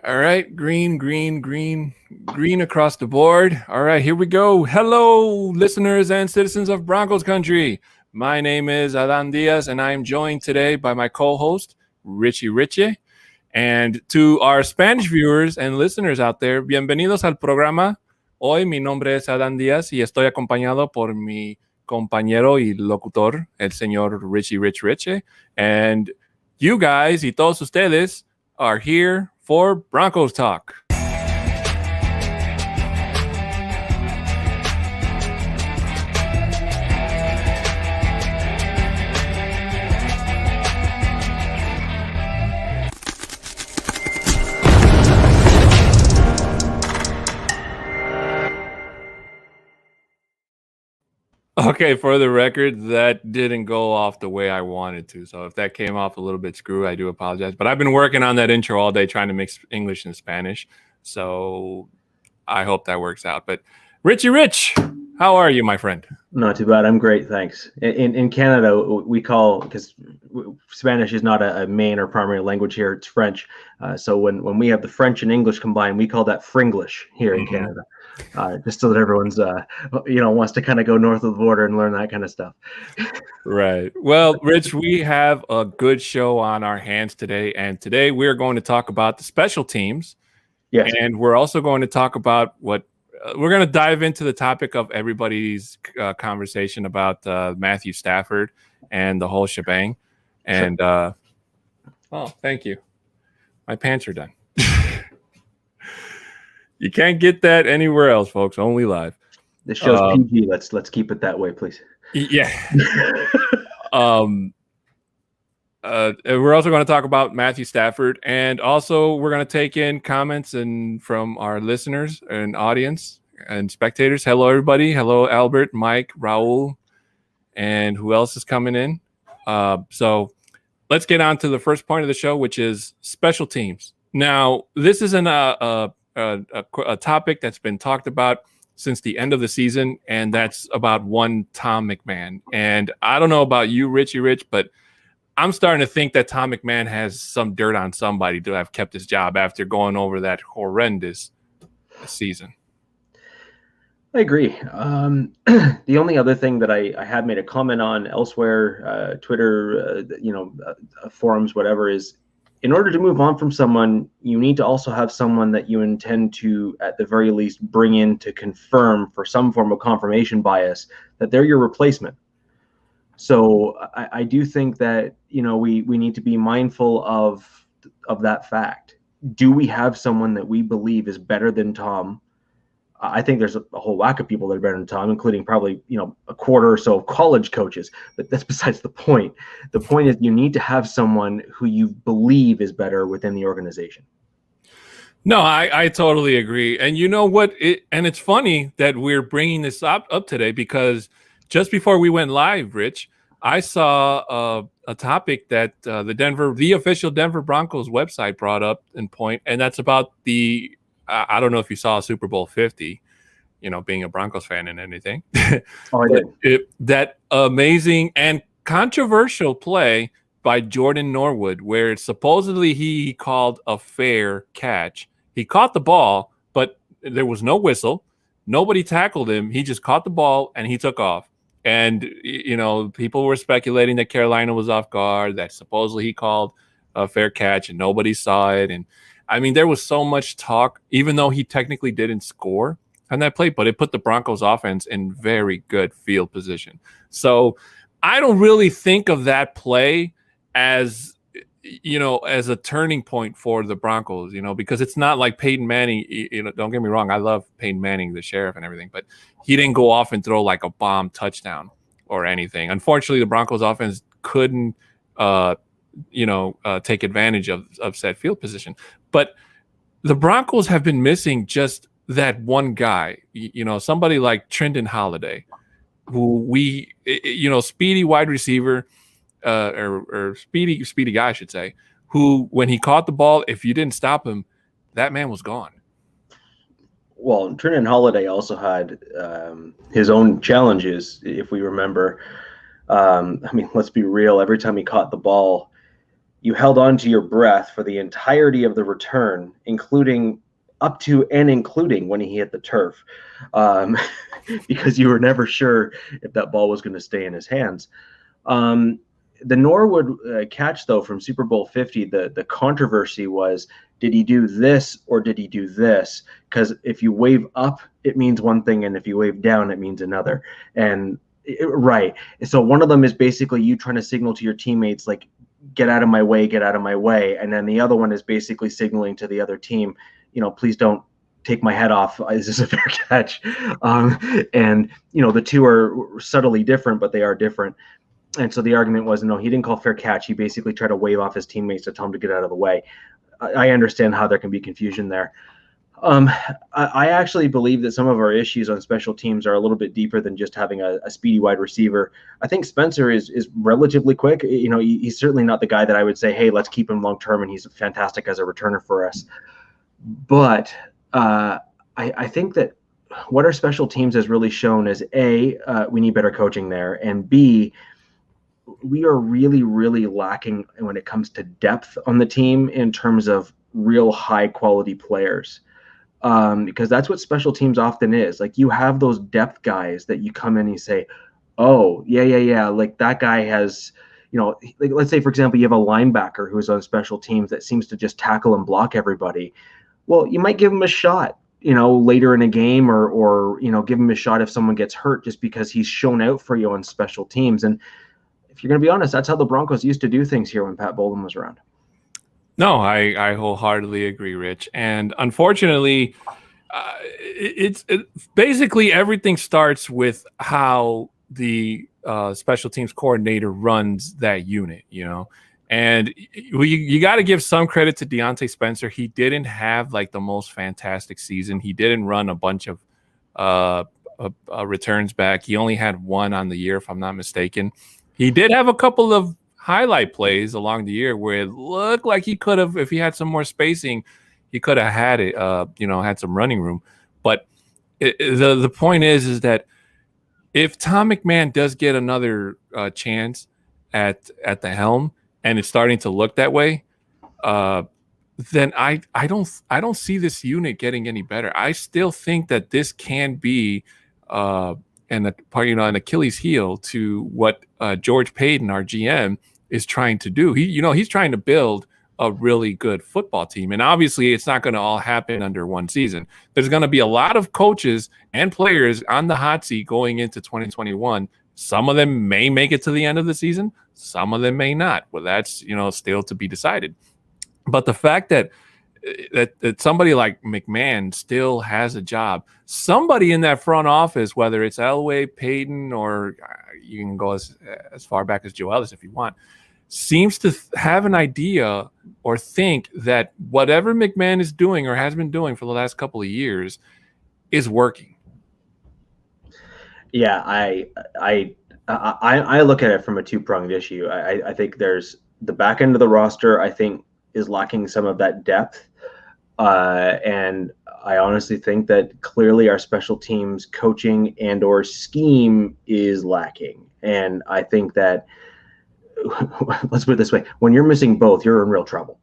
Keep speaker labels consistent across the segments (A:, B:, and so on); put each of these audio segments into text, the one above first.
A: All right, green across the board. All right, here we go. Hello, listeners and citizens of Broncos country. My name is Adan Diaz, and I am joined today by my co-host, Richie Richie. And to our Spanish viewers and listeners out there, bienvenidos al programa. Hoy mi nombre es Adan Diaz y estoy acompañado por mi compañero y locutor, el señor Richie Rich Richie. And you guys y todos ustedes are here for Broncos Talk. Okay, for the record, that didn't go off the way I wanted to. So if that came off a little bit screwy, I do apologize. But I've been working on that intro all day trying to mix English and Spanish. So I hope that works out. But Richie Rich, how are you, my friend?
B: Not too bad. I'm great, thanks. In Canada, we call, because Spanish is not a main or primary language here, it's French. So when we have the French and English combined, we call that Fringlish here in Canada. Just so that everyone's, wants to kind of go north of the border and learn that kind of stuff.
A: Right. Well, Rich, we have a good show on our hands today. And today we're going to talk about the special teams.
B: Yes.
A: And we're also going to talk about what we're going to dive into the topic of everybody's conversation about Matthew Stafford and the whole shebang. And, thank you. My pants are done. You can't get that anywhere else, folks. Only live.
B: This show's PG. Let's keep it that way, please.
A: Yeah. We're also going to talk about Matthew Stafford, and also we're going to take in comments from our listeners and audience and spectators. Hello, everybody. Hello, Albert, Mike, Raul, and who else is coming in? So let's get on to the first point of the show, which is special teams. Now, this isn't a topic that's been talked about since the end of the season, and that's about one Tom McMahon. And I don't know about you, Richie Rich, but I'm starting to think that Tom McMahon has some dirt on somebody to have kept his job after going over that horrendous season.
B: I agree. The only other thing that I had made a comment on elsewhere, Twitter, forums, whatever, is in order to move on from someone, you need to also have someone that you intend to, at the very least, bring in to confirm for some form of confirmation bias that they're your replacement. So I do think that, we need to be mindful of that fact. Do we have someone that we believe is better than Tom? I think there's a whole whack of people that are better than Tom, including probably, a quarter or so of college coaches, but that's besides the point. The point is you need to have someone who you believe is better within the organization.
A: No, I totally agree. And you know what? And it's funny that we're bringing this up today because just before we went live, Rich, I saw a topic that the official Denver Broncos website brought up in point, and that's about I don't know if you saw Super Bowl 50, being a Broncos fan and anything.
B: Oh, I did.
A: That amazing and controversial play by Jordan Norwood, where supposedly he called a fair catch. He caught the ball, but there was no whistle. Nobody tackled him. He just caught the ball and he took off. And, people were speculating that Carolina was off guard, that supposedly he called a fair catch and nobody saw it. And I mean, there was so much talk, even though he technically didn't score on that play, but it put the Broncos offense in very good field position. So I don't really think of that play as a turning point for the Broncos, because it's not like Peyton Manning, don't get me wrong. I love Peyton Manning, the sheriff and everything, but he didn't go off and throw like a bomb touchdown or anything. Unfortunately, the Broncos offense couldn't, take advantage of said field position. But the Broncos have been missing just that one guy, somebody like Trenton Holiday, who speedy wide receiver, or speedy guy, I should say, who, when he caught the ball, if you didn't stop him, that man was gone.
B: Well, Trenton Holiday also had his own challenges, if we remember. Let's be real. Every time he caught the ball, you held on to your breath for the entirety of the return, including up to and including when he hit the turf, because you were never sure if that ball was going to stay in his hands. The Norwood catch, though, from Super Bowl 50, the controversy was, did he do this or did he do this? Because if you wave up, it means one thing, and if you wave down, it means another. And right. So one of them is basically you trying to signal to your teammates, like, get out of my way, get out of my way. And then the other one is basically signaling to the other team, please don't take my head off. Is this a fair catch? And, the two are subtly different, but they are different. And so the argument was, no, he didn't call fair catch. He basically tried to wave off his teammates to tell him to get out of the way. I understand how there can be confusion there. I actually believe that some of our issues on special teams are a little bit deeper than just having a speedy wide receiver. I think Spencer is relatively quick. He's certainly not the guy that I would say, hey, let's keep him long term, and he's fantastic as a returner for us. But I think that what our special teams has really shown is, A, we need better coaching there, and B, we are really, really lacking when it comes to depth on the team in terms of real high quality players. Because that's what special teams often is. Like, you have those depth guys that you come in and you say, oh, yeah. Like, that guy has, like, let's say, for example, you have a linebacker who's on special teams that seems to just tackle and block everybody. Well, you might give him a shot, later in a game, or give him a shot if someone gets hurt, just because he's shown out for you on special teams. And if you're going to be honest, that's how the Broncos used to do things here when Pat Bowlen was around.
A: No, I wholeheartedly agree, Rich. And unfortunately, it's basically everything starts with how the special teams coordinator runs that unit, And you got to give some credit to Deontay Spencer. He didn't have like the most fantastic season. He didn't run a bunch of returns back. He only had one on the year, if I'm not mistaken. He did have a couple of highlight plays along the year where it looked like he could have, if he had some more spacing, he could have had it, had some running room. But the point is that if Tom McMahon does get another chance at the helm, and it's starting to look that way, then I don't see this unit getting any better. I still think that this can be an Achilles heel to what George Payton, our GM, is trying to do. He's trying to build a really good football team. And obviously it's not going to all happen under one season. There's going to be a lot of coaches and players on the hot seat going into 2021. Some of them may make it to the end of the season. Some of them may not. Well, that's, still to be decided. But the fact that somebody like McMahon still has a job, somebody in that front office, whether it's Elway, Payton, or you can go as far back as Joe Ellis if you want, seems to have an idea or think that whatever McMahon is doing or has been doing for the last couple of years is working.
B: Yeah, I look at it from a two-pronged issue. I think there's the back end of the roster, I think, is lacking some of that depth. And I honestly think that clearly our special teams coaching and or scheme is lacking. And I think that, let's put it this way, when you're missing both, you're in real trouble.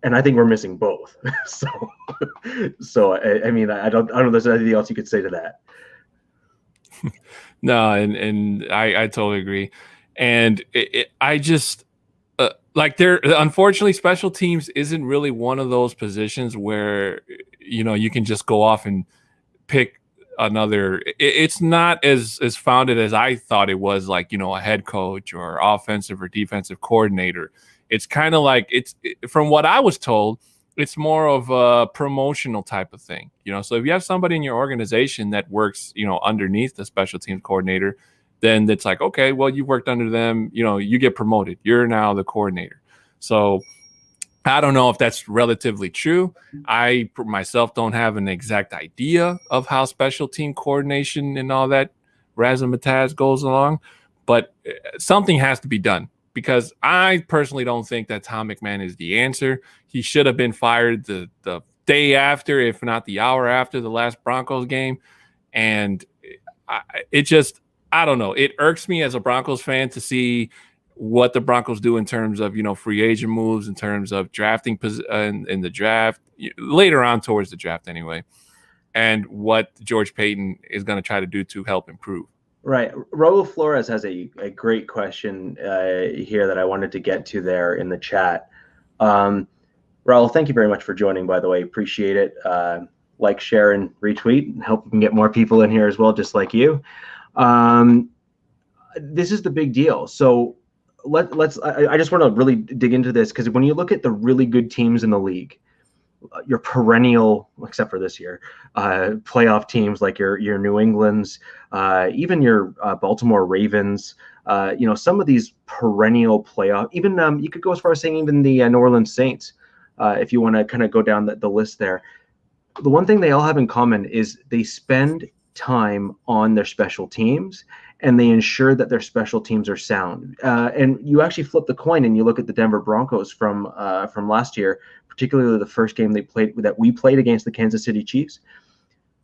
B: And I think we're missing both. So I mean, I don't know if there's anything else you could say to that.
A: No, and I totally agree. And I just unfortunately, special teams isn't really one of those positions where you can just go off and pick another. It's not as founded as I thought it was, like a head coach or offensive or defensive coordinator. It's kind of like from what I was told, it's more of a promotional type of thing. So if you have somebody in your organization that works underneath the special teams coordinator, then it's like, okay, well, you worked under them, you get promoted. You're now the coordinator. So I don't know if that's relatively true. I myself don't have an exact idea of how special team coordination and all that razzmatazz goes along, but something has to be done, because I personally don't think that Tom McMahon is the answer. He should have been fired the day after, if not the hour after the last Broncos game. And I don't know. It irks me as a Broncos fan to see what the Broncos do in terms of, free agent moves, in terms of drafting in the draft, later on towards the draft anyway, and what George Paton is going to try to do to help improve.
B: Right. Raul Flores has a great question here that I wanted to get to there in the chat. Raul, thank you very much for joining, by the way. Appreciate it. Like, share, and retweet, and help we can get more people in here as well, just like you. This is the big deal. So I just want to really dig into this, because when you look at the really good teams in the league, your perennial, except for this year, playoff teams like your New England's, even your Baltimore Ravens, some of these perennial playoff, even you could go as far as saying even the New Orleans Saints, if you want to kind of go down the list there. The one thing they all have in common is they spend time on their special teams, and they ensure that their special teams are sound. And you actually flip the coin and you look at the Denver Broncos from last year, particularly the first game we played against the Kansas City Chiefs.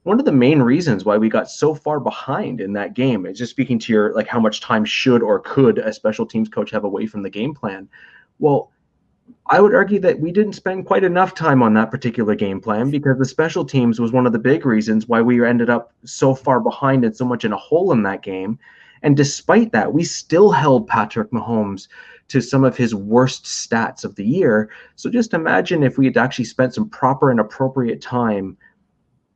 B: One of the main reasons why we got so far behind in that game is just speaking to your, like, how much time should or could a special teams coach have away from the game plan? Well, I would argue that we didn't spend quite enough time on that particular game plan, because the special teams was one of the big reasons why we ended up so far behind and so much in a hole in that game. And despite that, we still held Patrick Mahomes to some of his worst stats of the year. So just imagine if we had actually spent some proper and appropriate time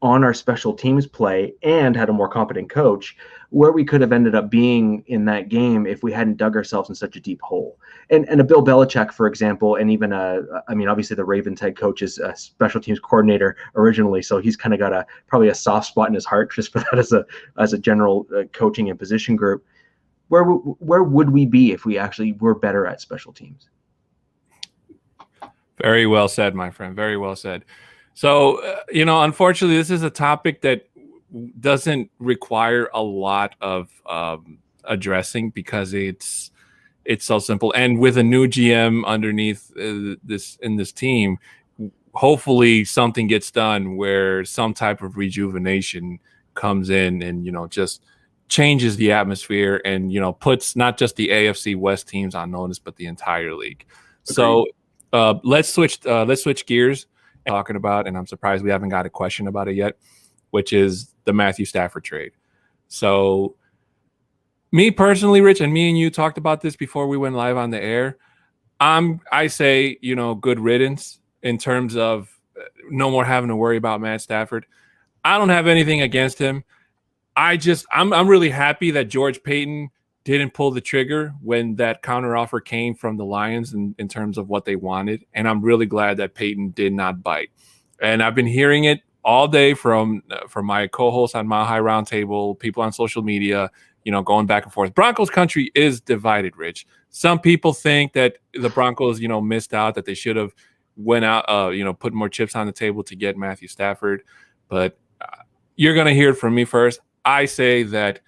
B: on our special teams play and had a more competent coach, where we could have ended up being in that game if we hadn't dug ourselves in such a deep hole. And a Bill Belichick, for example, and even obviously the Ravens head coach is a special teams coordinator originally, so he's kind of got probably a soft spot in his heart just for that as a general coaching and position group. Where would we be if we actually were better at special teams?
A: Very well said, my friend. Very well said. So, unfortunately, this is a topic that doesn't require a lot of addressing, because it's so simple. And with a new GM underneath this team, hopefully something gets done where some type of rejuvenation comes in and, just changes the atmosphere and, puts not just the AFC West teams on notice, but the entire league. Agreed. So let's switch gears. Talking about, and I'm surprised we haven't got a question about it yet, which is the Matthew Stafford trade. So me personally, Rich, and me and you talked about this before we went live on the air. I say, good riddance in terms of no more having to worry about Matt Stafford. I don't have anything against him. I'm really happy that George Paton didn't pull the trigger when that counteroffer came from the Lions in terms of what they wanted. And I'm really glad that Paton did not bite. And I've been hearing it all day from my co-hosts on Mile High Roundtable, people on social media, going back and forth. Broncos country is divided, Rich. Some people think that the Broncos, missed out, that they should have went out, put more chips on the table to get Matthew Stafford. But you're going to hear it from me first. I say that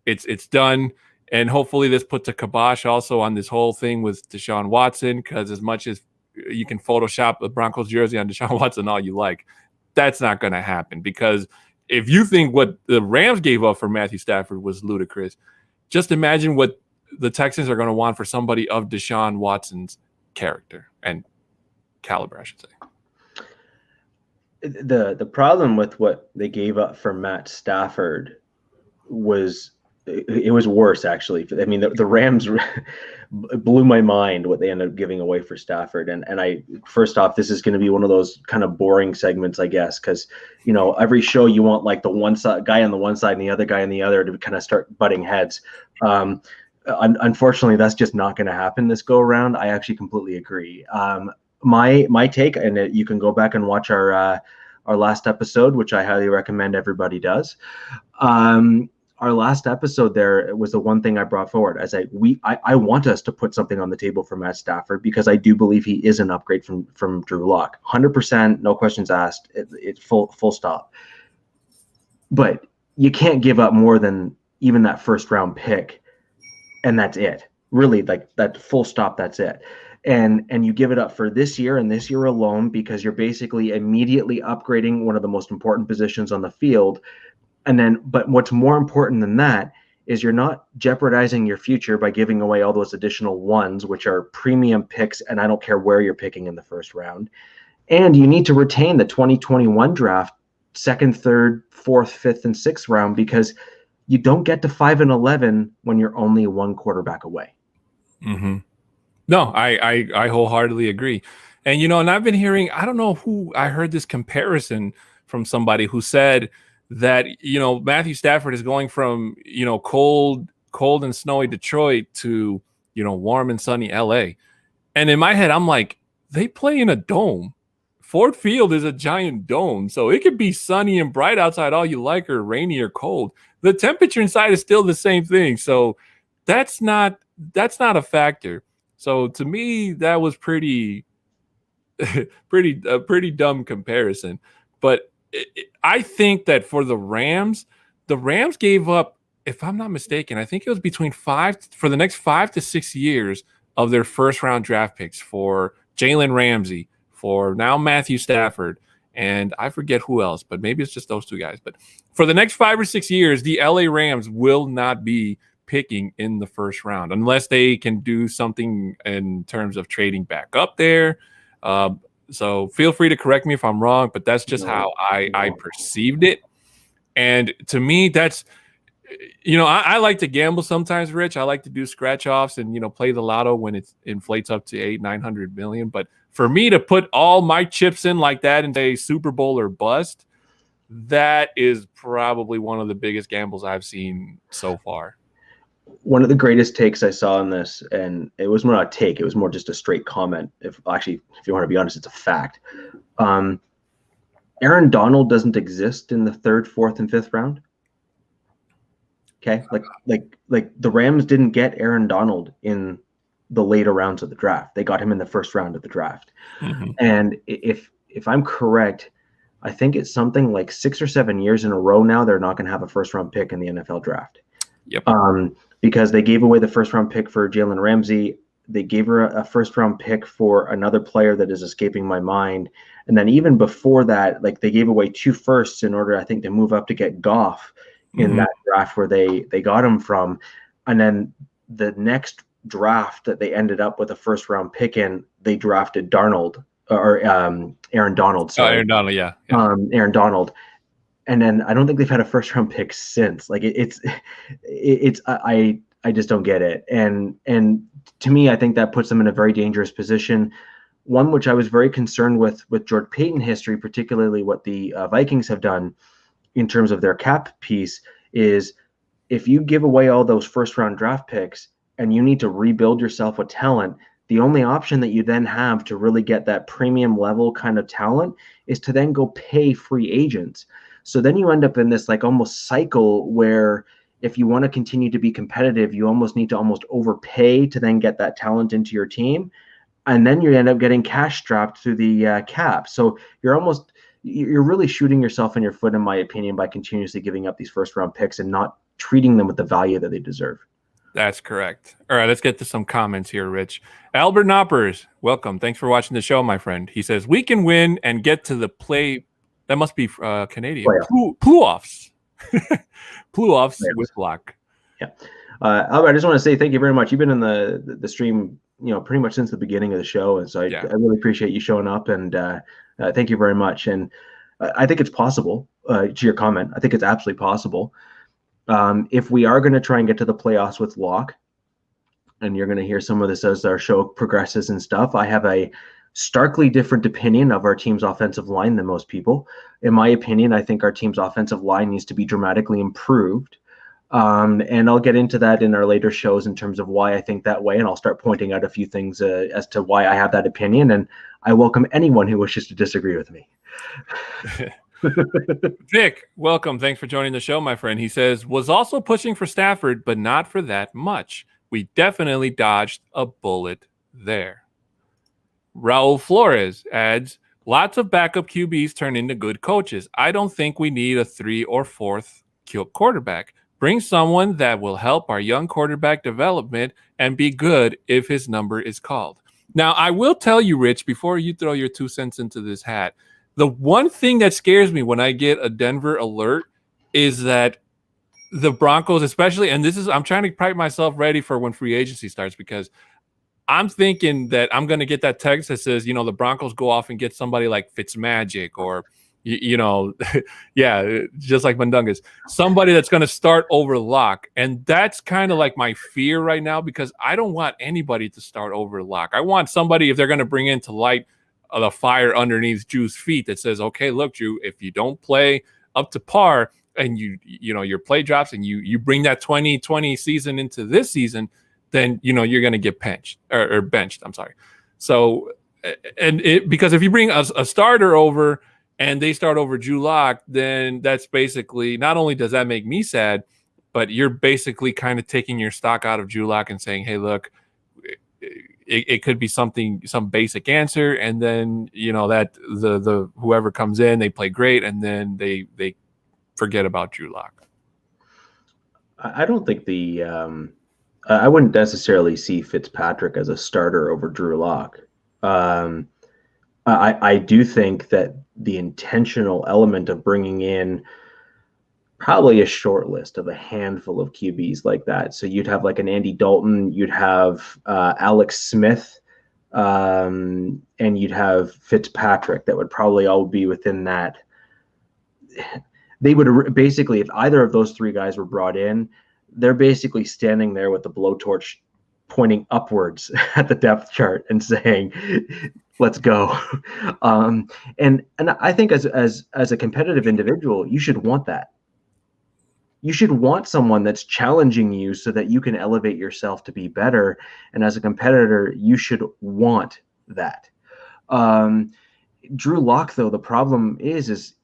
A: it's done. And hopefully this puts a kibosh also on this whole thing with Deshaun Watson, because as much as you can Photoshop the Broncos jersey on Deshaun Watson all you like, that's not going to happen. Because if you think what the Rams gave up for Matthew Stafford was ludicrous, just imagine what the Texans are going to want for somebody of Deshaun Watson's character and caliber, I should say.
B: The problem with what they gave up for Matt Stafford was worse, actually. I mean, the Rams blew my mind what they ended up giving away for Stafford. And first off, this is going to be one of those kind of boring segments, I guess, because, every show you want like the one side guy on the one side and the other guy on the other to kind of start butting heads. Unfortunately, that's just not going to happen this go around. I actually completely agree. My take, and you can go back and watch our last episode, which I highly recommend everybody does. Our last episode there was the one thing I brought forward. I want us to put something on the table for Matt Stafford, because I do believe he is an upgrade from Drew Lock. 100%, no questions asked. It's full stop. But you can't give up more than even that first round pick, and that's it. Really, like that full stop, that's it. And you give it up for this year and this year alone, because you're basically immediately upgrading one of the most important positions on the field. And then, but what's more important than that is you're not jeopardizing your future by giving away all those additional ones, which are premium picks, and I don't care where you're picking in the first round. And you need to retain the 2021 draft, second, third, fourth, fifth, and sixth round, because you don't get to 5 and 11 when you're only one quarterback away.
A: Mm-hmm. No, I wholeheartedly agree. And, and I've been hearing, I don't know who I heard this comparison from somebody who said that, Matthew Stafford is going from, cold and snowy Detroit to, warm and sunny LA. And in my head, I'm like, they play in a dome. Ford Field is a giant dome. So it could be sunny and bright outside all you like, or rainy or cold. The temperature inside is still the same thing. So that's not a factor. So to me, that was pretty dumb comparison. But I think that for the Rams gave up, if I'm not mistaken, I think it was between for the next 5 to 6 years of their first round draft picks for Jalen Ramsey, for now Matthew Stafford, and I forget who else, but maybe it's just those two guys. But for the next 5 or 6 years, the LA Rams will not be picking in the first round unless they can do something in terms of trading back up there. So feel free to correct me if I'm wrong, but that's just how I perceived it. And to me, that's, I like to gamble sometimes, Rich. I like to do scratch offs and, play the lotto when it inflates up to 800-900 million. But for me to put all my chips in like that and say Super Bowl or bust, that is probably one of the biggest gambles I've seen so far.
B: One of the greatest takes I saw in this, and it was not a take, it was more just a straight comment. If you want to be honest, it's a fact. Aaron Donald doesn't exist in the third, fourth, and fifth round. Okay, like the Rams didn't get Aaron Donald in the later rounds of the draft. They got him in the first round of the draft. Mm-hmm. And if I'm correct, I think it's something like 6 or 7 years in a row now they're not going to have a first round pick in the NFL draft.
A: Yep.
B: Because they gave away the first round pick for Jalen Ramsey. They gave her a first round pick for another player that is escaping my mind. And then even before that, like they gave away 2 firsts in order, I think, to move up to get Goff in that draft where they got him from. And then the next draft that they ended up with a first round pick in, they drafted Aaron Donald. Sorry.
A: Aaron Donald, yeah.
B: Aaron Donald. And then I don't think they've had a first round pick since. Like I just don't get it. And to me, I think that puts them in a very dangerous position. One which I was very concerned with George Paton history, particularly what the Vikings have done in terms of their cap piece, is if you give away all those first round draft picks and you need to rebuild yourself with talent, the only option that you then have to really get that premium level kind of talent is to then go pay free agents. So then you end up in this like almost cycle where if you want to continue to be competitive, you almost need to almost overpay to then get that talent into your team. And then you end up getting cash strapped through the cap. So you're really shooting yourself in your foot, in my opinion, by continuously giving up these first round picks and not treating them with the value that they deserve.
A: That's correct. All right, let's get to some comments here, Rich. Albert Knoppers, welcome. Thanks for watching the show, my friend. He says, we can win and get to the play. That must be Canadian. Playoffs. Playoffs with Block.
B: Yeah. Albert, I just want to say thank you very much. You've been in the stream, pretty much since the beginning of the show. And so I really appreciate you showing up, and thank you very much. And I think it's possible, to your comment, I think it's absolutely possible. If we are going to try and get to the playoffs with Locke, and you're going to hear some of this as our show progresses and stuff, I have a starkly different opinion of our team's offensive line than most people. In my opinion, I think our team's offensive line needs to be dramatically improved. And I'll get into that in our later shows in terms of why I think that way. And I'll start pointing out a few things as to why I have that opinion. And I welcome anyone who wishes to disagree with me.
A: Vic, welcome. Thanks for joining the show, my friend. He says, was also pushing for Stafford, but not for that much. We definitely dodged a bullet there. Raul Flores adds, lots of backup QBs turn into good coaches. I don't think we need a 3 or 4th quarterback. Bring someone that will help our young quarterback development and be good if his number is called. Now, I will tell you, Rich, before you throw your 2 cents into this hat, the one thing that scares me when I get a Denver alert is that the Broncos, especially, and I'm trying to prep myself ready for when free agency starts, because I'm thinking that I'm going to get that text that says, the Broncos go off and get somebody like Fitzmagic or, yeah, just like Mundungus, somebody that's going to start over Lock. And that's kind of like my fear right now, because I don't want anybody to start over Lock. I want somebody, if they're going to bring in, to light the fire underneath Drew's feet, that says, okay, look, Drew, if you don't play up to par and your play drops and you bring that 2020 season into this season, then you're going to get benched. I'm sorry. So, because if you bring a starter over and they start over Drew Lock, then that's basically, not only does that make me sad, but you're basically kind of taking your stock out of Drew Lock and saying, hey, look, it could be some basic answer, and then that the whoever comes in, they play great, and then they forget about Drew Lock.
B: I don't think I wouldn't necessarily see Fitzpatrick as a starter over Drew Lock. I do think that the intentional element of bringing in probably a short list of a handful of QBs like that. So you'd have like an Andy Dalton, you'd have Alex Smith, and you'd have Fitzpatrick. That would probably all be within that. They would basically, if either of those three guys were brought in, they're basically standing there with the blowtorch pointing upwards at the depth chart and saying, let's go. And I think as a competitive individual, you should want that. You should want someone that's challenging you so that you can elevate yourself to be better. And as a competitor, you should want that. Drew Lock, though, the problem is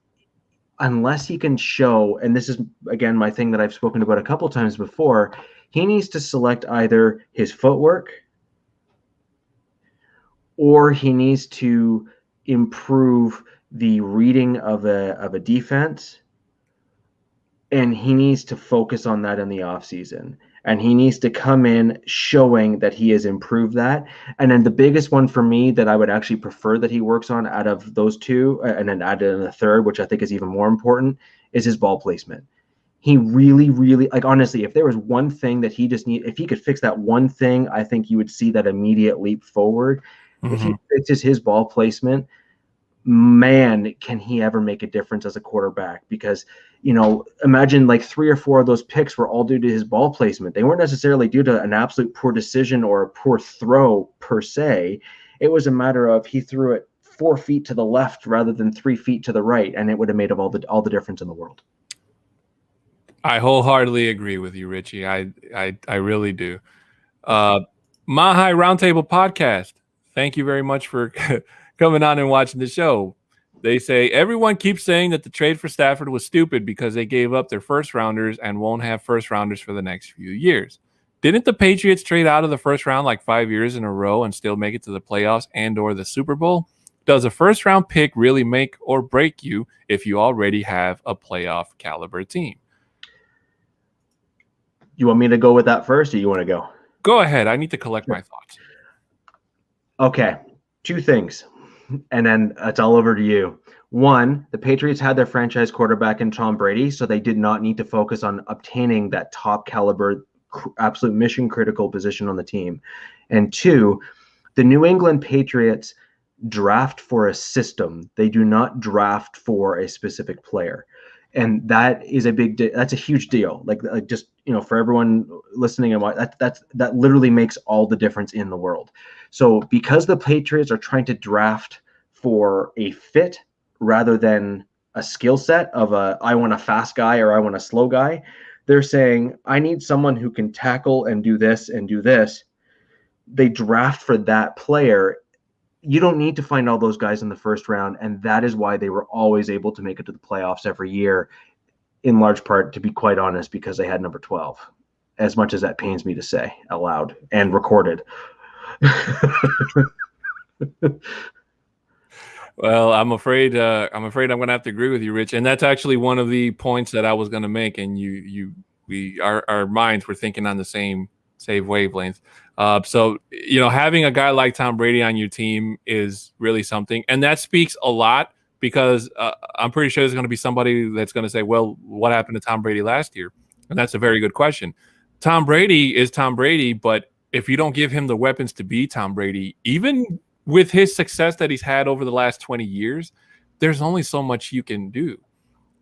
B: unless he can show, and this is, again, my thing that I've spoken about a couple times before, he needs to select either his footwork or he needs to improve the reading of a defense, and he needs to focus on that in the offseason. And he needs to come in showing that he has improved that. And then the biggest one for me that I would actually prefer that he works on out of those two, and then add in a third, which I think is even more important, is his ball placement. He really, really, like, honestly, if there was one thing that he just if he could fix that one thing, I think you would see that immediate leap forward. Mm-hmm. If he fixes his ball placement, man, can he ever make a difference as a quarterback? Because, imagine like 3 or 4 of those picks were all due to his ball placement. They weren't necessarily due to an absolute poor decision or a poor throw per se. It was a matter of he threw it 4 feet to the left rather than 3 feet to the right, and it would have made all the difference in the world.
A: I wholeheartedly agree with you, Richie. I really do. Mahai Roundtable Podcast, thank you very much for coming on and watching the show. They say, everyone keeps saying that the trade for Stafford was stupid because they gave up their first rounders and won't have first rounders for the next few years. Didn't the Patriots trade out of the first round like 5 years in a row and still make it to the playoffs and or the Super Bowl? Does a first round pick really make or break you if you already have a playoff caliber team?
B: You want me to go with that first, or you want to go?
A: Go ahead. I need to collect my thoughts.
B: Okay. 2 things, and then it's all over to you. 1, the Patriots had their franchise quarterback in Tom Brady, so they did not need to focus on obtaining that top caliber, absolute mission critical position on the team. And 2, the New England Patriots draft for a system. They do not draft for a specific player. And that is that's a huge deal. Like just, for everyone listening, and that literally makes all the difference in the world. So because the Patriots are trying to draft for a fit rather than a skill set of I want a fast guy or I want a slow guy, they're saying, I need someone who can tackle and do this and do this. They draft for that player. You don't need to find all those guys in the first round, and that is why they were always able to make it to the playoffs every year, in large part, to be quite honest, because they had number 12, as much as that pains me to say aloud and recorded.
A: Well, I'm afraid I'm going to have to agree with you, Rich. And that's actually one of the points that I was going to make. And our minds were thinking on the same wavelength. So, having a guy like Tom Brady on your team is really something. And that speaks a lot, because I'm pretty sure there's going to be somebody that's going to say, well, what happened to Tom Brady last year? And that's a very good question. Tom Brady is Tom Brady, but if you don't give him the weapons to be Tom Brady, even with his success that he's had over the last 20 years, there's only so much you can do.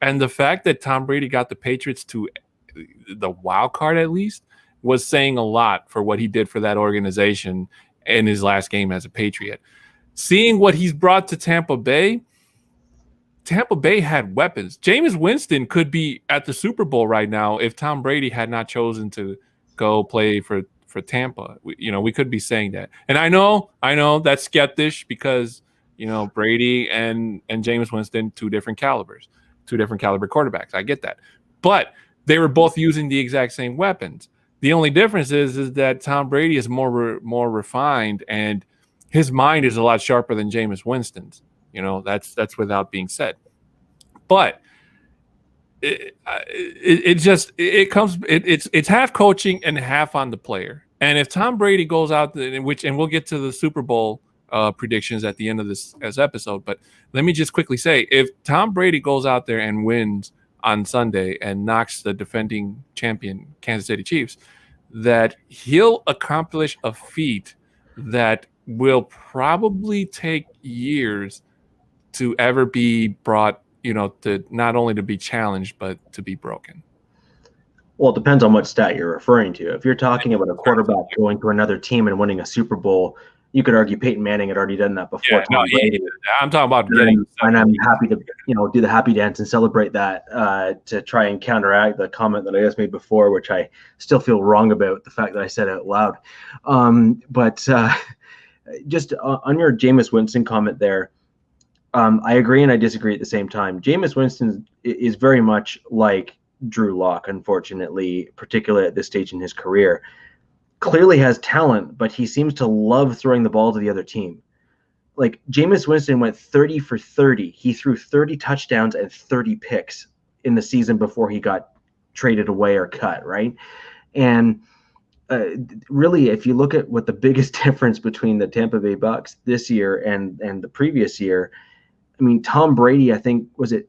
A: And the fact that Tom Brady got the Patriots to the wild card at least was saying a lot for what he did for that organization in his last game as a Patriot. Seeing what he's brought to Tampa Bay had weapons. Jameis Winston could be at the Super Bowl right now if Tom Brady had not chosen to go play for Tampa. We could be saying that. And I know that's skeptish because, Brady and Jameis Winston, two different caliber quarterbacks. I get that. But they were both using the exact same weapons. The only difference is that Tom Brady is more refined, and his mind is a lot sharper than Jameis Winston's. That's without being said. But it's half coaching and half on the player. And if Tom Brady goes out, and we'll get to the Super Bowl predictions at the end of this episode, but let me just quickly say, if Tom Brady goes out there and wins on Sunday and knocks the defending champion Kansas City Chiefs, that he'll accomplish a feat that will probably take years to ever be brought, to not only to be challenged, but to be broken.
B: Well, it depends on what stat you're referring to. If you're talking about a quarterback going to another team and winning a Super Bowl, you could argue Peyton Manning had already done that before.
A: Yeah, Tom Brady. I'm talking about getting.
B: And I'm happy to, do the happy dance and celebrate that to try and counteract the comment that I just made before, which I still feel wrong about the fact that I said it out loud. But just on your Jameis Winston comment there, I agree and I disagree at the same time. Jameis Winston is very much like Drew Lock, unfortunately, particularly at this stage in his career. Clearly has talent, but he seems to love throwing the ball to the other team. Like Jameis Winston went 30 for 30. He threw 30 touchdowns and 30 picks in the season before he got traded away or cut, right? And really, if you look at what the biggest difference between the Tampa Bay Bucks this year and the previous year, I mean, Tom Brady, I think, was it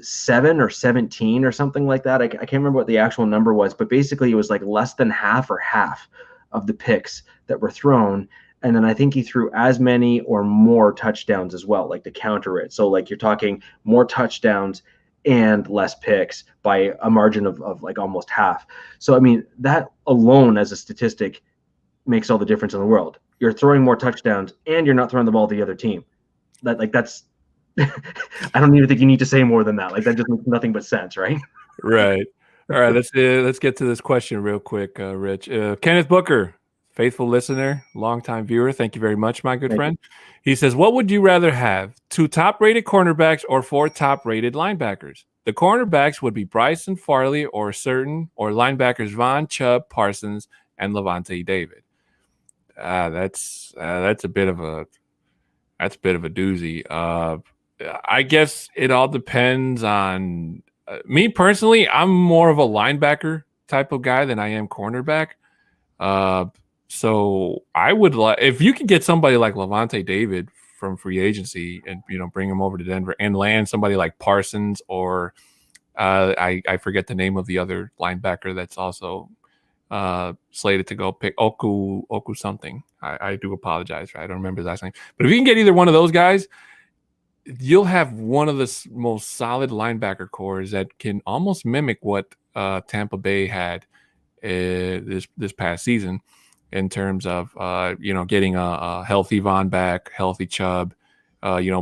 B: 7 or 17 or something like that? I can't remember what the actual number was, but basically it was like less than half of the picks that were thrown. And then I think he threw as many or more touchdowns as well, like to counter it. So like you're talking more touchdowns and less picks by a margin of like almost half. So, I mean, that alone as a statistic makes all the difference in the world. You're throwing more touchdowns and you're not throwing the ball to the other team. That's I don't even think you need to say more than that. Like that just makes nothing but sense, right?
A: Right. All right. Let's get to this question real quick, Rich. Kenneth Booker, faithful listener, longtime viewer. Thank you very much, my good friend. He says, "What would you rather have? 2 top-rated cornerbacks or 4 top-rated linebackers? The cornerbacks would be Bryson Farley or linebackers Von, Chubb, Parsons, and Levante David." That's a bit of a doozy. I guess it all depends on me personally. I'm more of a linebacker type of guy than I am cornerback. So I would like, if you can get somebody like Levante David from free agency and, bring him over to Denver and land somebody like Parsons or I forget the name of the other linebacker that's also slated to go, pick Oku something. I do apologize. I don't remember his last name. But if you can get either one of those guys, you'll have one of the most solid linebacker cores that can almost mimic what Tampa Bay had this past season in terms of getting a healthy Von back, healthy Chubb,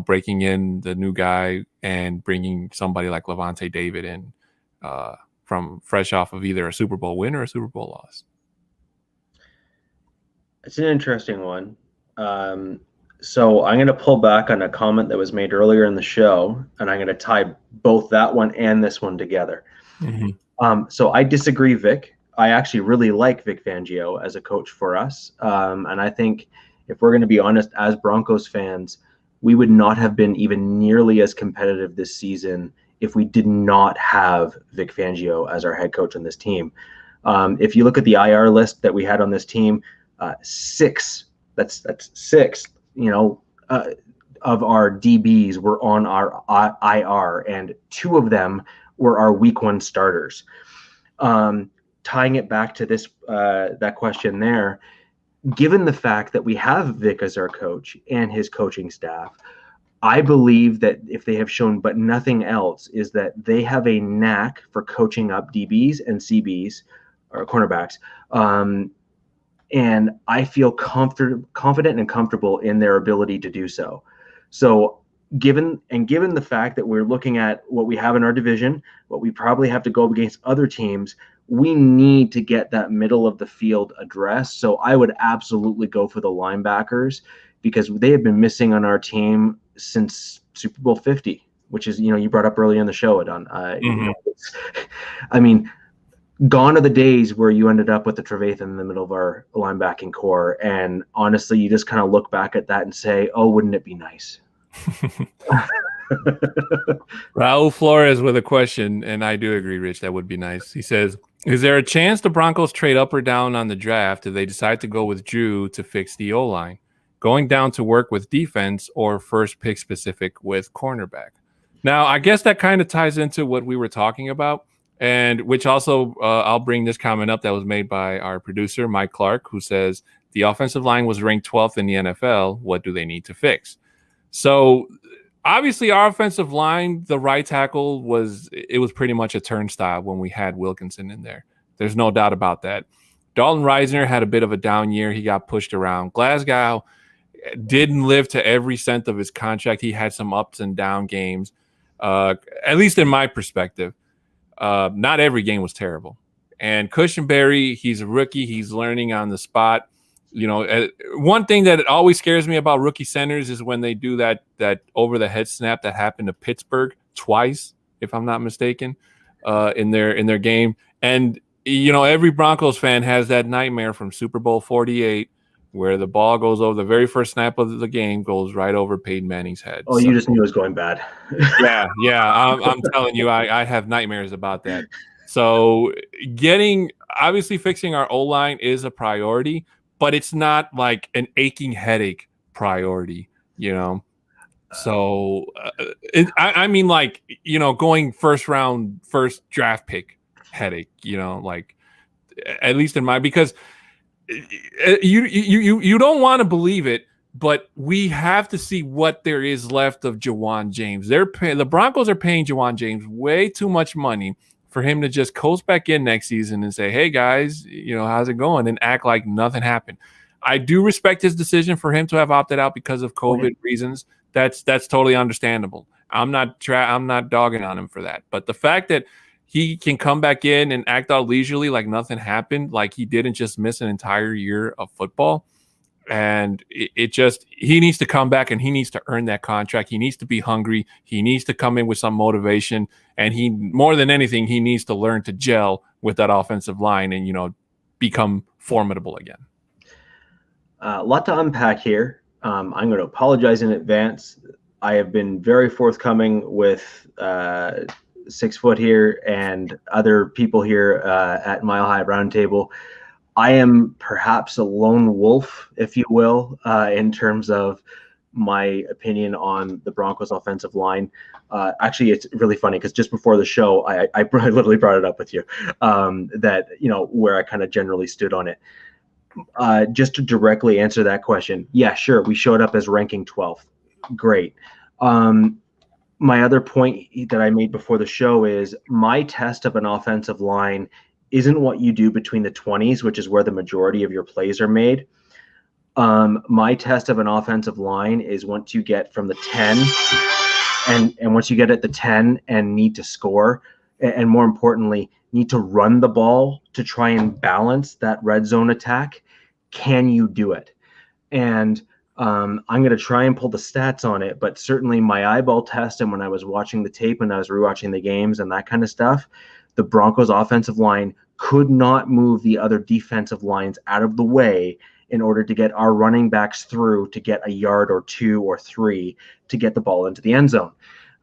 A: breaking in the new guy and bringing somebody like Levante David in from fresh off of either a Super Bowl win or a Super Bowl loss.
B: It's an interesting one. So I'm going to pull back on a comment that was made earlier in the show, and I'm going to tie both that one and this one together. Mm-hmm. So I disagree, Vic. I actually really like Vic Fangio as a coach for us. And I think if we're going to be honest, as Broncos fans, we would not have been even nearly as competitive this season if we did not have Vic Fangio as our head coach on this team. If you look at the IR list that we had on this team, 6, that's 6, of our DBs were on our IR, and 2 of them were our week 1 starters. Tying it back to this that question there, given the fact that we have Vic as our coach and his coaching staff, I believe that if they have shown but nothing else is that they have a knack for coaching up DBs and CBs or cornerbacks. And I feel confident and comfortable in their ability to do so. So given the fact that we're looking at what we have in our division, what we probably have to go against other teams, we need to get that middle of the field addressed. So I would absolutely go for the linebackers because they have been missing on our team since Super Bowl 50, which is, you brought up earlier in the show, Adon. I mean, gone are the days where you ended up with the Trevathan in the middle of our linebacking core. And honestly, you just kind of look back at that and say, oh, wouldn't it be nice?
A: Raul Flores with a question, and I do agree, Rich, that would be nice. He says, is there a chance the Broncos trade up or down on the draft if they decide to go with Drew to fix the O-line, going down to work with defense, or first pick specific with cornerback? Now, I guess that kind of ties into what we were talking about, and which also I'll bring this comment up that was made by our producer, Mike Clark, who says the offensive line was ranked 12th in the NFL. What do they need to fix? So obviously our offensive line, the right tackle was pretty much a turnstile when we had Wilkinson in there. There's no doubt about that. Dalton Reisner had a bit of a down year. He got pushed around. Glasgow didn't live to every cent of his contract. He had some ups and down games, at least in my perspective. Not every game was terrible. And Cushenberry, he's a rookie. He's learning on the spot. One thing that always scares me about rookie centers is when they do that over the head snap that happened to Pittsburgh twice, if I'm not mistaken, in their game. And every Broncos fan has that nightmare from Super Bowl 48 where the ball goes over the very first snap of the game, goes right over Peyton Manning's head.
B: Oh, so, you just knew it was going bad.
A: Yeah. I'm telling you, I have nightmares about that. So obviously fixing our O-line is a priority, but it's not like an aching headache priority, So I mean, like, going first draft pick headache, like at least in because you don't want to believe it, but we have to see what there is left of Jawan James. The Broncos are paying Jawan James way too much money for him to just coast back in next season and say, hey guys, how's it going? And act like nothing happened. I do respect his decision for him to have opted out because of COVID reasons. That's totally understandable. I'm not dogging on him for that. But the fact that he can come back in and act all leisurely like nothing happened, like he didn't just miss an entire year of football. And he needs to come back and he needs to earn that contract. He needs to be hungry. He needs to come in with some motivation. And more than anything, he needs to learn to gel with that offensive line and, become formidable again.
B: A lot to unpack here. I'm going to apologize in advance. I have been very forthcoming with 6 Foot here and other people here at Mile High Roundtable. I am perhaps a lone wolf, if you will, in terms of my opinion on the Broncos offensive line. Actually, it's really funny because just before the show, I literally brought it up with you that, where I kind of generally stood on it. Just to directly answer that question, yeah, sure, we showed up as ranking 12th. Great. My other point that I made before the show is my test of an offensive line isn't what you do between the 20s, which is where the majority of your plays are made. My test of an offensive line is once you get from the 10 and once you get at the 10 and need to score, and more importantly, need to run the ball to try and balance that red zone attack. Can you do it? And I'm going to try and pull the stats on it, but certainly my eyeball test and when I was watching the tape and I was rewatching the games and that kind of stuff, the Broncos offensive line could not move the other defensive lines out of the way in order to get our running backs through to get a yard or 2 or 3 to get the ball into the end zone.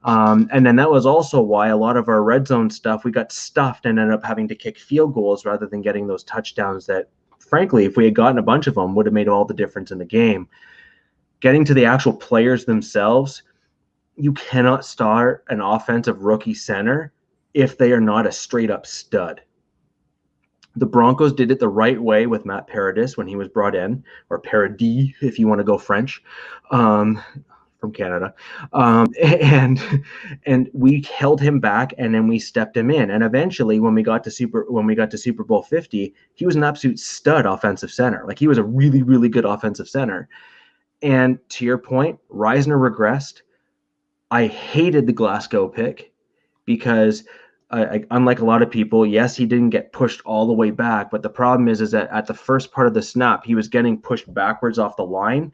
B: And then that was also why a lot of our red zone stuff, we got stuffed and ended up having to kick field goals rather than getting those touchdowns that, frankly, if we had gotten a bunch of them, would have made all the difference in the game. Getting to the actual players themselves, you cannot start an offensive rookie center if they are not a straight up stud. The Broncos did it the right way with Matt Paradis when he was brought in, or Paradis if you want to go French, from Canada, and we held him back, and then we stepped him in, and eventually when we got to Super Bowl 50, he was an absolute stud offensive center. Like, he was a really, really good offensive center. And to your point, Reisner regressed. I hated the Glasgow pick because, unlike a lot of people, yes, he didn't get pushed all the way back, but the problem is that at the first part of the snap, he was getting pushed backwards off the line,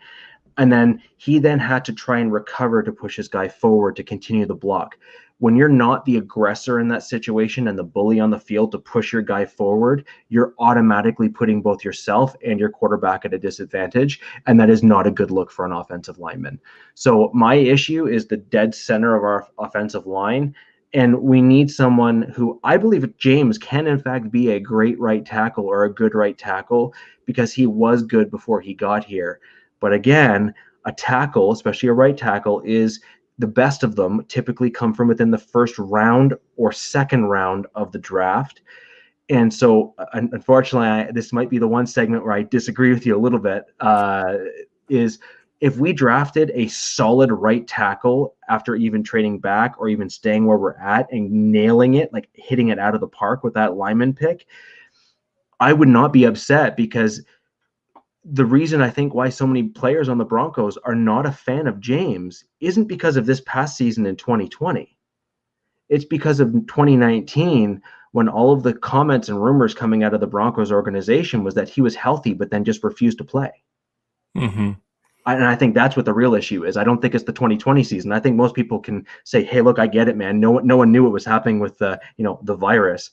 B: and then he had to try and recover to push his guy forward to continue the block. When you're not the aggressor in that situation and the bully on the field to push your guy forward, you're automatically putting both yourself and your quarterback at a disadvantage, and that is not a good look for an offensive lineman. So my issue is the dead center of our offensive line, and we need someone who, I believe James can in fact be a great right tackle or a good right tackle, because he was good before he got here. But again, a tackle, especially a right tackle, is the best of them typically come from within the first round or second round of the draft. And so, unfortunately, this might be the one segment where I disagree with you a little bit, is if we drafted a solid right tackle after even trading back or even staying where we're at and nailing it, like hitting it out of the park with that lineman pick, I would not be upset, because the reason I think why so many players on the Broncos are not a fan of James isn't because of this past season in 2020. It's because of 2019, when all of the comments and rumors coming out of the Broncos organization was that he was healthy, but then just refused to play.
A: Mm-hmm.
B: And I think that's what the real issue is. I don't think it's the 2020 season. I think most people can say, "Hey, look, I get it, man. No one knew what was happening with the virus,"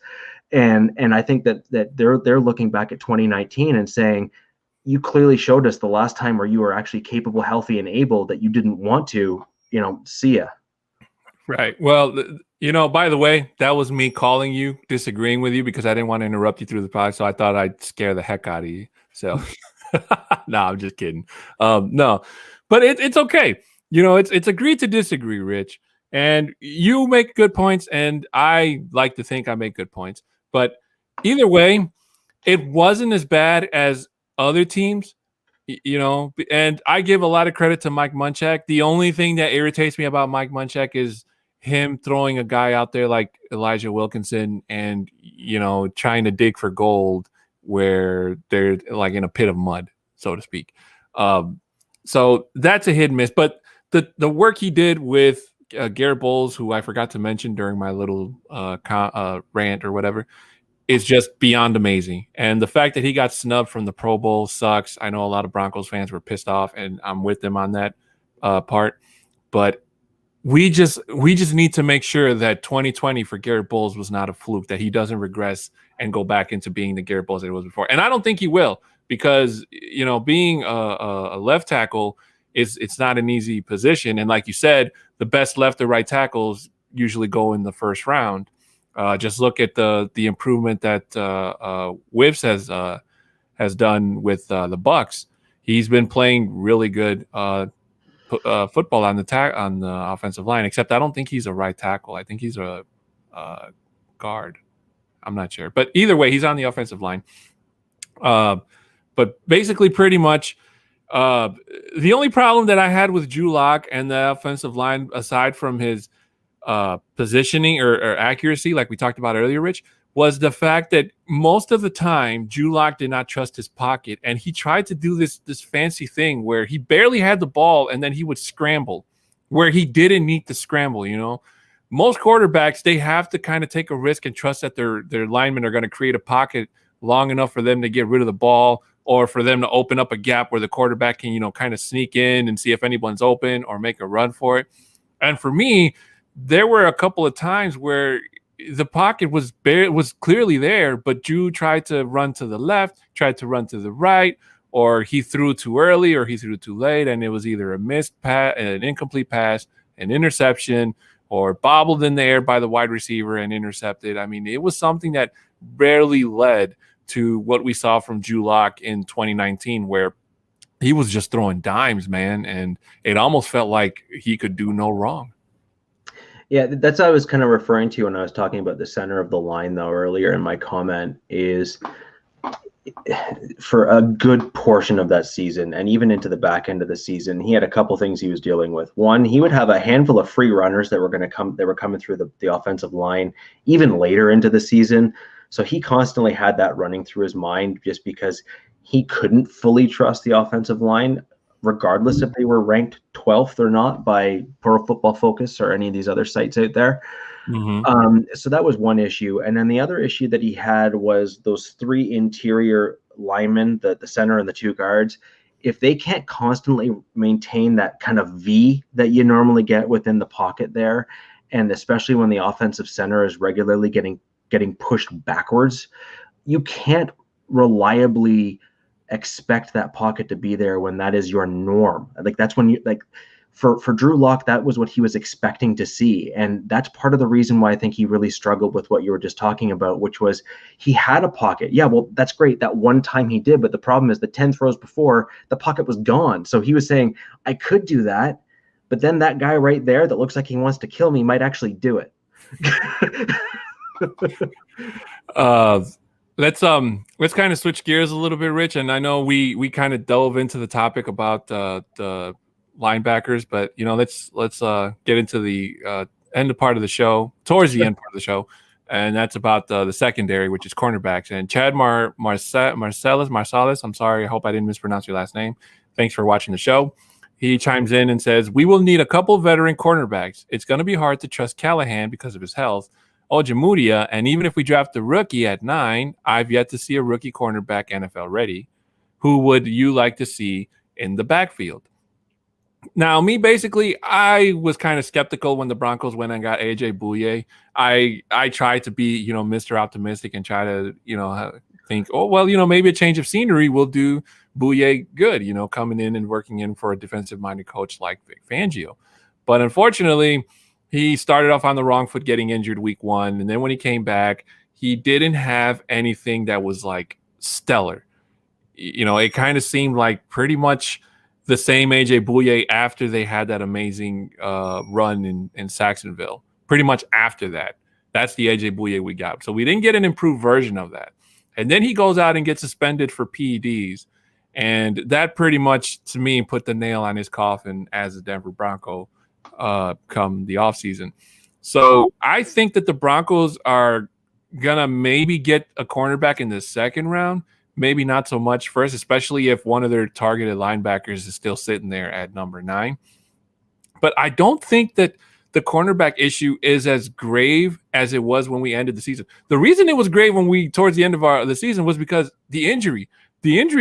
B: and I think that they're looking back at 2019 and saying, you clearly showed us the last time where you were actually capable, healthy, and able that you didn't want to, see ya.
A: Right. Well, by the way, that was me calling you, disagreeing with you, because I didn't want to interrupt you through the podcast. So I thought I'd scare the heck out of you. So no, I'm just kidding. No, but it's okay. It's agreed to disagree, Rich. And you make good points, and I like to think I make good points. But either way, it wasn't as bad as other teams, and I give a lot of credit to Mike Munchak. The only thing that irritates me about Mike Munchak is him throwing a guy out there like Elijah Wilkinson and, trying to dig for gold where they're like in a pit of mud, so to speak. So that's a hit and miss. But the work he did with Garrett Bowles, who I forgot to mention during my little rant or whatever, is just beyond amazing. And the fact that he got snubbed from the Pro Bowl sucks. I know a lot of Broncos fans were pissed off, and I'm with them on that part. But we just need to make sure that 2020 for Garrett Bowles was not a fluke, that he doesn't regress and go back into being the Garrett Bowles that he was before. And I don't think he will, because, being a left tackle it's not an easy position. And like you said, the best left or right tackles usually go in the first round. Just look at the improvement that Wives has done with the Bucks. He's been playing really good football on the offensive line. Except I don't think he's a right tackle. I think he's a guard. I'm not sure, but either way, he's on the offensive line. But basically, pretty much, the only problem that I had with Drew Lock and the offensive line, aside from his positioning or accuracy, like we talked about earlier, Rich, was the fact that most of the time Drew Lock did not trust his pocket, and he tried to do this fancy thing where he barely had the ball and then he would scramble where he didn't need to scramble. Most quarterbacks, they have to kind of take a risk and trust that their linemen are going to create a pocket long enough for them to get rid of the ball, or for them to open up a gap where the quarterback can kind of sneak in and see if anyone's open or make a run for it. And for me, there were a couple of times where the pocket was clearly there, but Drew tried to run to the left, tried to run to the right, or he threw too early or he threw too late, and it was either a missed pass, an incomplete pass, an interception, or bobbled in the air by the wide receiver and intercepted. I mean, it was something that rarely led to what we saw from Drew Lock in 2019, where he was just throwing dimes, man, and it almost felt like he could do no wrong.
B: Yeah, that's what I was kind of referring to when I was talking about the center of the line, though, earlier in my comment, is for a good portion of that season and even into the back end of the season, he had a couple things he was dealing with. One, he would have a handful of free runners that were coming through the offensive line even later into the season. So he constantly had that running through his mind just because he couldn't fully trust the offensive line, regardless if they were ranked 12th or not by Pro Football Focus or any of these other sites out there. So that was one issue. And then the other issue that he had was those three interior linemen, the center and the two guards. If they can't constantly maintain that kind of V that you normally get within the pocket there, and especially when the offensive center is regularly getting pushed backwards, you can't reliably expect that pocket to be there when that is your norm. Like that's when you like for Drew Lock, that was what he was expecting to see. And that's part of the reason why I think he really struggled with what you were just talking about, which was he had a pocket. Yeah, well, that's great. That one time he did. But the problem is the 10 throws before, the pocket was gone. So he was saying, I could do that. But then that guy right there that looks like he wants to kill me might actually do it.
A: Let's kind of switch gears a little bit, Rich. And I know we kind of dove into the topic about the linebackers, but let's get into the end part of the show, towards the end part of the show, and that's about the secondary, which is cornerbacks. And Chad Marsalis, I'm sorry, I hope I didn't mispronounce your last name. Thanks for watching the show. He chimes in and says, "We will need a couple veteran cornerbacks. It's going to be hard to trust Callahan because of his health. Ojemudia, and even if we draft a rookie at 9, I've yet to see a rookie cornerback NFL ready. Who would you like to see in the backfield?" Now, me, basically, I was kind of skeptical when the Broncos went and got AJ Bouye. I tried to be, Mr. Optimistic and try to, think, oh, well, maybe a change of scenery will do Bouye good, coming in and working in for a defensive-minded coach like Vic Fangio. But unfortunately, he started off on the wrong foot, getting injured week 1. And then when he came back, he didn't have anything that was like stellar. It kind of seemed like pretty much the same AJ Bouye after they had that amazing run in Saxonville. Pretty much after that. That's the AJ Bouye we got. So we didn't get an improved version of that. And then he goes out and gets suspended for PEDs. And that pretty much, to me, put the nail on his coffin as a Denver Bronco come the offseason. So I think that the Broncos are going to maybe get a cornerback in the second round. Maybe not so much first, especially if one of their targeted linebackers is still sitting there at number 9. But I don't think that the cornerback issue is as grave as it was when we ended the season. The reason it was grave towards the end of the season was because the injury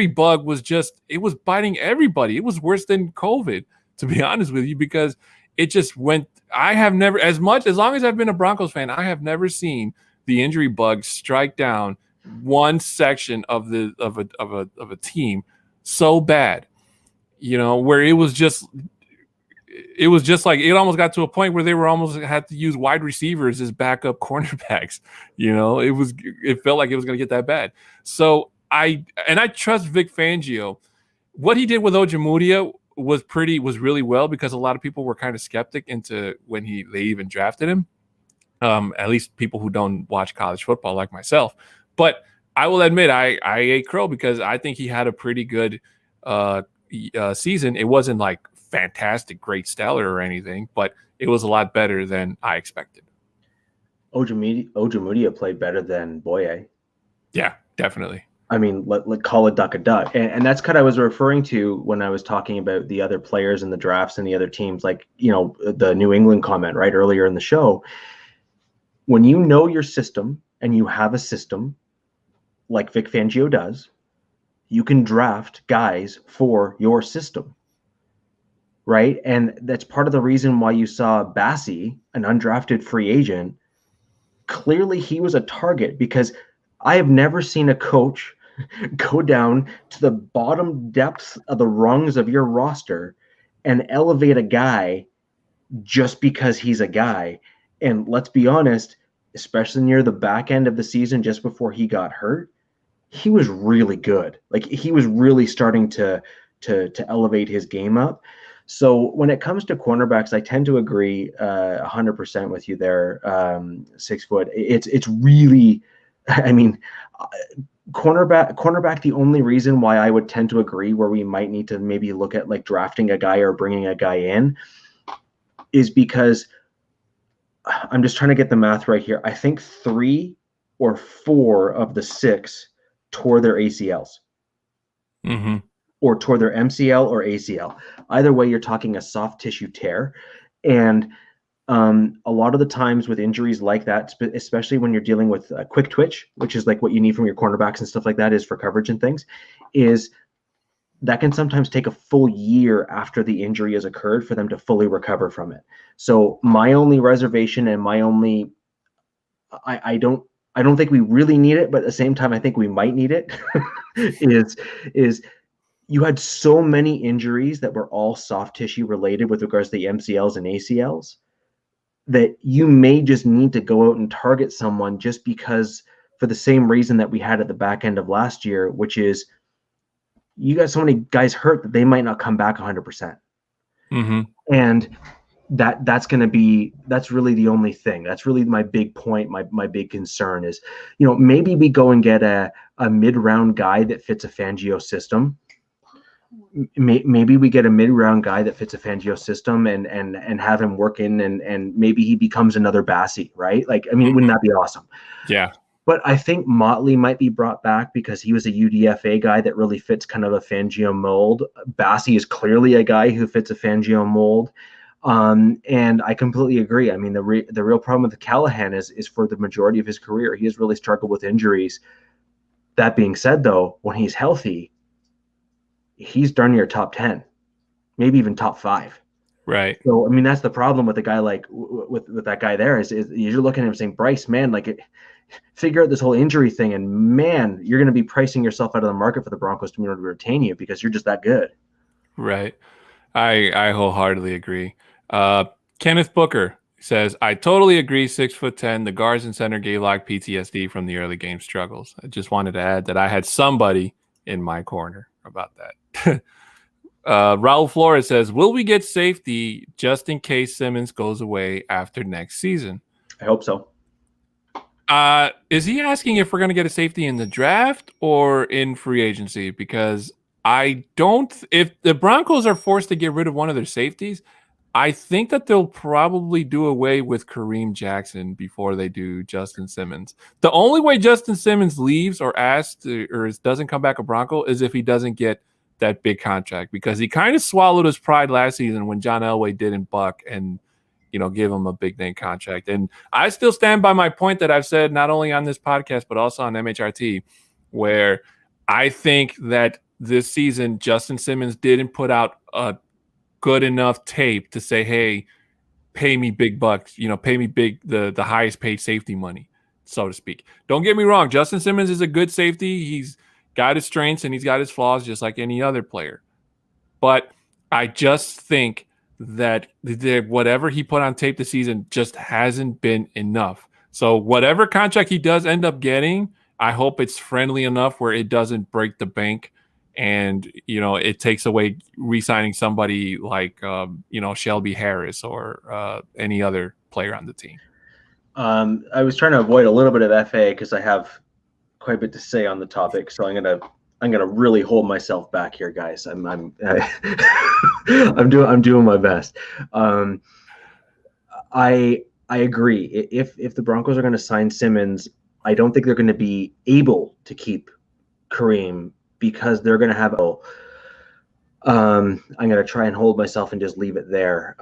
A: bug was it was biting everybody. It was worse than COVID, to be honest with you, because it just went. I have never, as long as I've been a Broncos fan, I have never seen the injury bug strike down one section of a team so bad, where it was just like it almost got to a point where they were almost had to use wide receivers as backup cornerbacks. It felt like it was going to get that bad. So I trust Vic Fangio. What he did with Ojemudia was really well, because a lot of people were kind of skeptic into when they even drafted him. At least people who don't watch college football like myself. But I will admit, I ate crow because I think he had a pretty good season. It wasn't like fantastic, great, stellar or anything, but it was a lot better than I expected.
B: Ojemudia played better than Bouye.
A: Yeah, definitely.
B: I mean, let call a duck a duck. And that's kind of what I was referring to when I was talking about the other players in the drafts and the other teams, like, the New England comment right earlier in the show. When you know your system and you have a system like Vic Fangio does, you can draft guys for your system, right? And that's part of the reason why you saw Bassie, an undrafted free agent. Clearly he was a target, because I have never seen a coach go down to the bottom depths of the rungs of your roster and elevate a guy just because he's a guy. And let's be honest, especially near the back end of the season, just before he got hurt, he was really good. Like, he was really starting to elevate his game up. So when it comes to cornerbacks, I tend to agree 100% with you there. 6 foot. It's really, I mean, cornerback. The only reason why I would tend to agree where we might need to maybe look at like drafting a guy or bringing a guy in is because I'm just trying to get the math right here. I think 3 or 4 of the 6 tore their ACLs.
A: Mm-hmm.
B: Or tore their MCL or ACL. Either way, you're talking a soft tissue tear. And a lot of the times with injuries like that, especially when you're dealing with a quick twitch, which is like what you need from your cornerbacks and stuff like that is for coverage and things, is that can sometimes take a full year after the injury has occurred for them to fully recover from it. So my only reservation and my only, I don't think we really need it, but at the same time, I think we might need it, is you had so many injuries that were all soft tissue related with regards to the MCLs and ACLs that you may just need to go out and target someone just because for the same reason that we had at the back end of last year, which is you got so many guys hurt that they might not come back 100%.
A: Mm-hmm.
B: And that's really the only thing. That's really my big point. My big concern is, maybe we go and get a mid-round guy that fits a Fangio system. Maybe we get a mid-round guy that fits a Fangio system and have him work in and maybe he becomes another Bassi, right? Like, I mean, wouldn't that be awesome?
A: Yeah.
B: But I think Motley might be brought back because he was a UDFA guy that really fits kind of a Fangio mold. Bassi is clearly a guy who fits a Fangio mold. And I completely agree. I mean, the real problem with Callahan is for the majority of his career, he has really struggled with injuries. That being said, though, when he's healthy, he's darn near top 10, maybe even top 5.
A: Right.
B: So, I mean, that's the problem with a guy like with that guy there is you're looking at him saying, Bryce, man, like figure out this whole injury thing. And man, you're going to be pricing yourself out of the market for the Broncos to be able to retain you because you're just that good.
A: Right. I wholeheartedly agree. Kenneth Booker says, I totally agree. 6'10". The guards and center gave like PTSD from the early game struggles. I just wanted to add that I had somebody in my corner about that. Raul Flores says, will we get safety just in case Simmons goes away after next season?
B: I hope so.
A: Is he asking if we're going to get a safety in the draft or in free agency? Because if the Broncos are forced to get rid of one of their safeties, I think that they'll probably do away with Kareem Jackson before they do Justin Simmons. The only way Justin Simmons leaves or doesn't come back a Bronco is if he doesn't get that big contract, because he kind of swallowed his pride last season when John Elway didn't buck and give him a big name contract. And I still stand by my point that I've said not only on this podcast but also on MHRT, where I think that this season Justin Simmons didn't put out a good enough tape to say, hey, pay me big bucks, pay me the highest paid safety money, so to speak. Don't get me wrong, Justin Simmons is a good safety. He's got his strengths and he's got his flaws just like any other player. But I just think that whatever he put on tape this season just hasn't been enough. So whatever contract he does end up getting, I hope it's friendly enough where it doesn't break the bank and it takes away re-signing somebody like Shelby Harris or any other player on the team.
B: I was trying to avoid a little bit of FA because I have quite a bit to say on the topic, so I'm gonna really hold myself back here, guys. I'm doing my best. I agree. If the Broncos are going to sign Simmons, I don't think they're going to be able to keep Kareem because they're going to have. I'm going to try and hold myself and just leave it there.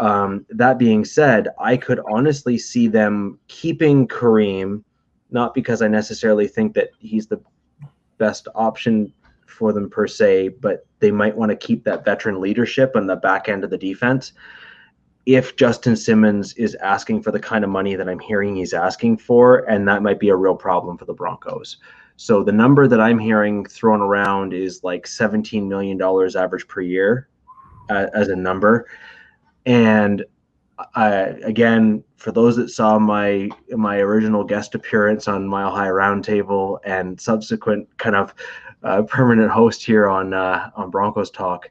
B: That being said, I could honestly see them keeping Kareem, not because I necessarily think that he's the best option for them per se, but they might want to keep that veteran leadership on the back end of the defense. If Justin Simmons is asking for the kind of money that I'm hearing he's asking for, and that might be a real problem for the Broncos. So the number that I'm hearing thrown around is like $17 million average per year as a number. And again, for those that saw my original guest appearance on Mile High Roundtable and subsequent kind of permanent host here on Broncos Talk,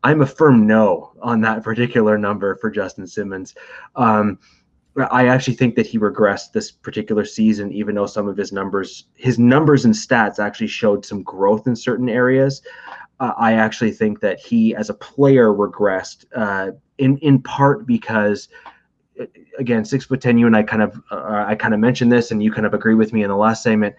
B: I'm a firm no on that particular number for Justin Simmons. I actually think that he regressed this particular season, even though some of his numbers and stats actually showed some growth in certain areas. I actually think that he, as a player, regressed in part because, again, 6'10", you and I kind of mentioned this, and you kind of agree with me in the last segment.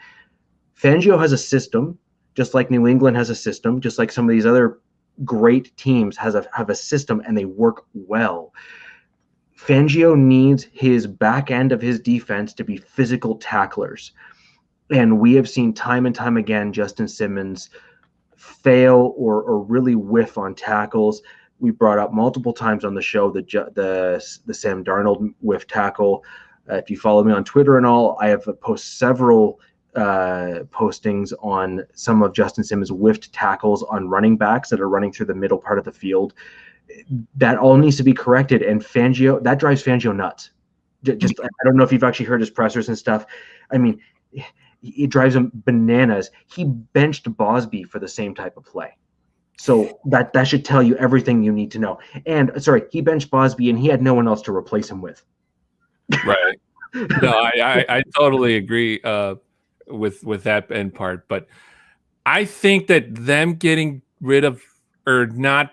B: Fangio has a system, just like New England has a system, just like some of these other great teams have a system, and they work well. Fangio needs his back end of his defense to be physical tacklers. And we have seen time and time again Justin Simmons fail or really whiff on tackles. We brought up multiple times on the show the Sam Darnold whiff tackle. If you follow me on Twitter and all, I have posted several postings on some of Justin Simmons' whiffed tackles on running backs that are running through the middle part of the field. That all needs to be corrected, and Fangio, that drives Fangio nuts. Just, I don't know if you've actually heard his pressers and stuff. I mean, it drives him bananas. He benched Bosby for the same type of play. So that should tell you everything you need to know. And sorry, he benched Bosby and he had no one else to replace him with.
A: Right. No, I totally agree with that end part. But I think that them getting rid of or not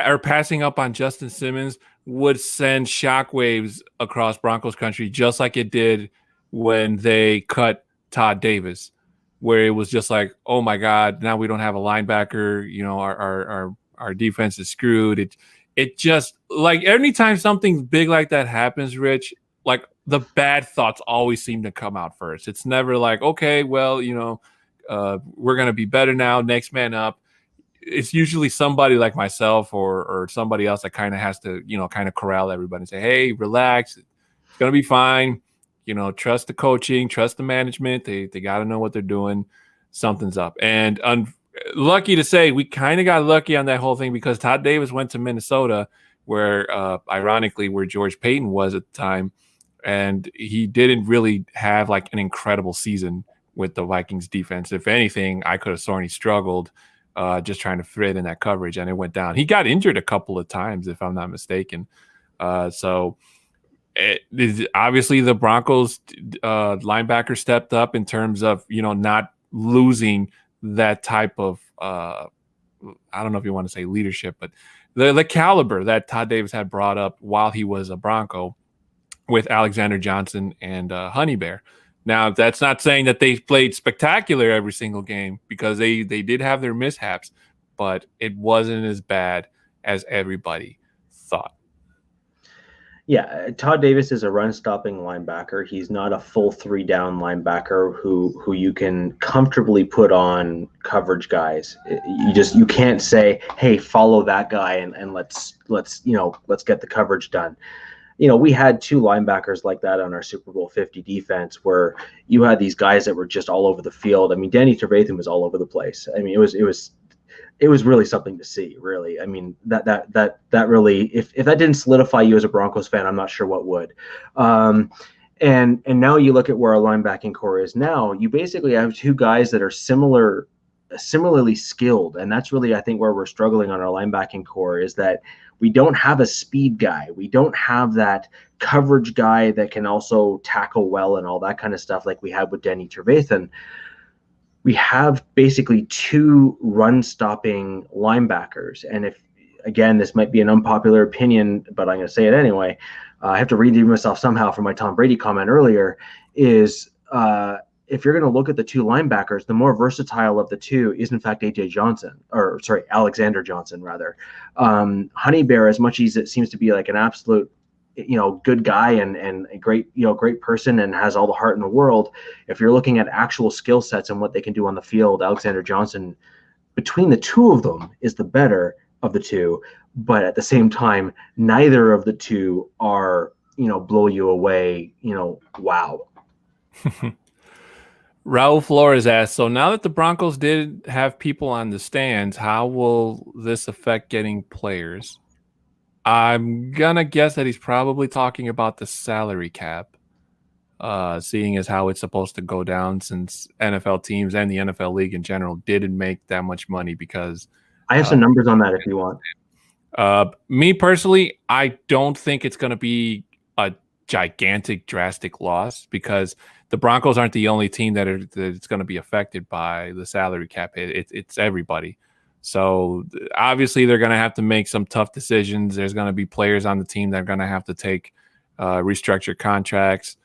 A: or passing up on Justin Simmons would send shockwaves across Broncos country, just like it did when they cut Todd Davis, where it was just like, oh my God, now we don't have a linebacker. You know, our defense is screwed. It just, like, anytime something big like that happens, Rich, like, the bad thoughts always seem to come out first. It's never like, okay, well, you know, we're going to be better now, next man up. It's usually somebody like myself or somebody else that kind of has to, you know, kind of corral everybody and say, hey, relax. It's going to be fine. You know, trust the coaching, trust the management. They got to know what they're doing. Something's up. And lucky to say, we kind of got lucky on that whole thing because Todd Davis went to Minnesota, where ironically, where George Payton was at the time. And he didn't really have like an incredible season with the Vikings defense. If anything, I could have sworn he struggled just trying to fit in that coverage, and it went down. He got injured a couple of times, if I'm not mistaken. So obviously the Broncos linebacker stepped up in terms of, you know, not losing that type of, I don't know if you want to say leadership, but the caliber that Todd Davis had brought up while he was a Bronco with Alexander Johnson and Honey Bear. Now, that's not saying that they played spectacular every single game, because they did have their mishaps, but it wasn't as bad as everybody thought.
B: Yeah, Todd Davis is a run-stopping linebacker. He's not a full three-down linebacker who you can comfortably put on coverage guys. You can't say, hey, follow that guy and let's get the coverage done. You know, we had two linebackers like that on our Super Bowl 50 defense, where you had these guys that were just all over the field. I mean, Danny Trevathan was all over the place. I mean, it was really something to see, really. I mean, that really, if that didn't solidify you as a Broncos fan, I'm not sure what would. And now you look at where our linebacking core is now. You basically have two guys that are similarly skilled, and that's really, I think, where we're struggling on our linebacking core, is that we don't have a speed guy. We don't have that coverage guy that can also tackle well and all that kind of stuff like we had with Danny Trevathan. We have basically two run-stopping linebackers. And if, again, this might be an unpopular opinion, but I'm going to say it anyway. I have to redeem myself somehow from my Tom Brady comment earlier, is if you're going to look at the two linebackers, the more versatile of the two is, in fact, Alexander Johnson, rather. Honey Bear, as much as it seems to be like an absolute, you know, good guy and a great person and has all the heart in the world, if you're looking at actual skill sets and what they can do on the field, Alexander Johnson, between the two of them, is the better of the two. But at the same time, neither of the two are, you know, blow you away, you know, wow.
A: Raul Flores asked, so now that the Broncos did have people on the stands, how will this affect getting players? I'm going to guess that he's probably talking about the salary cap, seeing as how it's supposed to go down, since NFL teams and the NFL league in general didn't make that much money because
B: I have some numbers on that if you want.
A: Me personally, I don't think it's going to be a gigantic, drastic loss because the Broncos aren't the only team that's going to be affected by the salary cap hit. It's everybody. So obviously they're going to have to make some tough decisions. There's going to be players on the team that are going to have to take restructured contracts.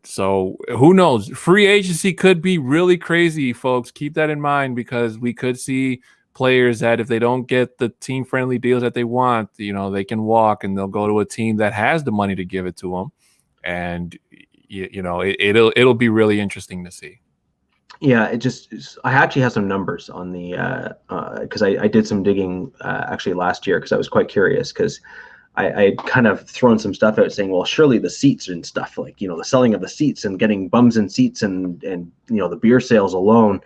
A: So who knows? Free agency could be really crazy, folks. Keep that in mind because we could see players that if they don't get the team friendly deals that they want, they can walk and they'll go to a team that has the money to give it to them. And it'll be really interesting to see.
B: Yeah, I actually have some numbers on the because I did some digging actually last year because I was quite curious because I kind of thrown some stuff out saying, well, surely the seats and stuff like, the selling of the seats and getting bums in seats and the beer sales alone,